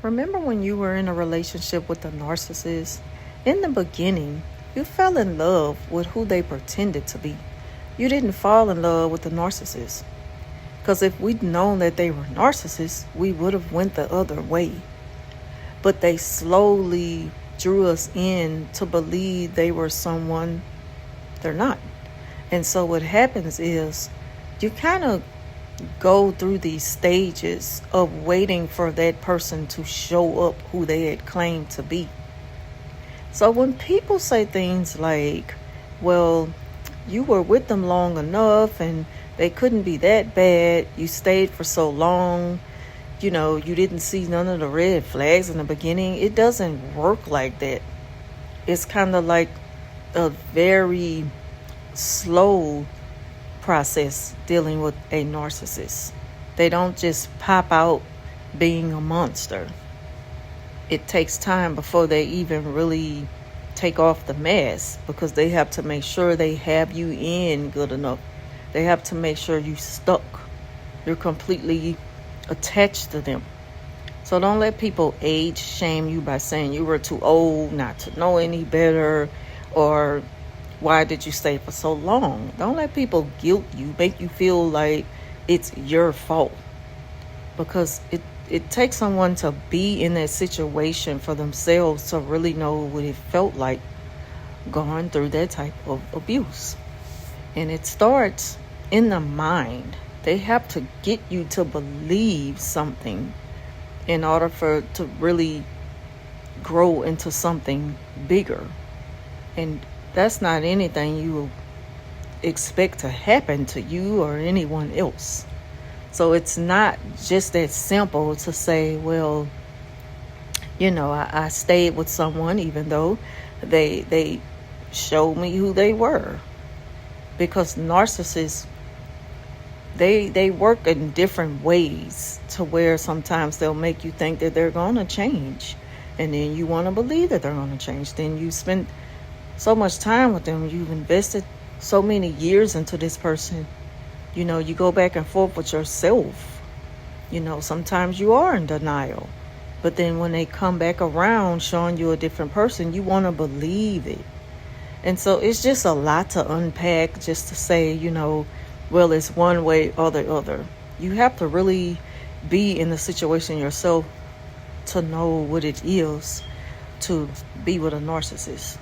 Remember when you were in a relationship with a narcissist? In the beginning, you fell in love with who they pretended to be. You didn't fall in love with the narcissist. Because if we'd known that they were narcissists, we would have went the other way. But they slowly drew us in to believe they were someone they're not. And so what happens is you kind of go through these stages of waiting for that person to show up who they had claimed to be. So when people say things like, well, you were with them long enough and they couldn't be that bad, you stayed for so long, you didn't see none of the red flags in the beginning, it doesn't work like that. It's kind of like a very slow process dealing with a narcissist. They don't just pop out being a monster. It takes time before they even really take off the mask, because they have to make sure they have you in good enough. They have to make sure you stuck. You're completely attached to them. So don't let people age shame you by saying you were too old not to know any better, or why did you stay for so long? Don't let people guilt you, make you feel like it's your fault. Because it takes someone to be in that situation for themselves to really know what it felt like going through that type of abuse. And it starts in the mind. They have to get you to believe something in order for it to really grow into something bigger. And that's not anything you will expect to happen to you or anyone else. So it's not just that simple to say, well, I stayed with someone even though they showed me who they were. Because narcissists, they work in different ways to where sometimes they'll make you think that they're going to change. And then you want to believe that they're going to change. Then you spend so much time with them. You've invested so many years into this person. You go back and forth with yourself. Sometimes you are in denial. But then when they come back around showing you a different person, you want to believe it. And so it's just a lot to unpack just to say, well, it's one way or the other. You have to really be in the situation yourself to know what it is to be with a narcissist.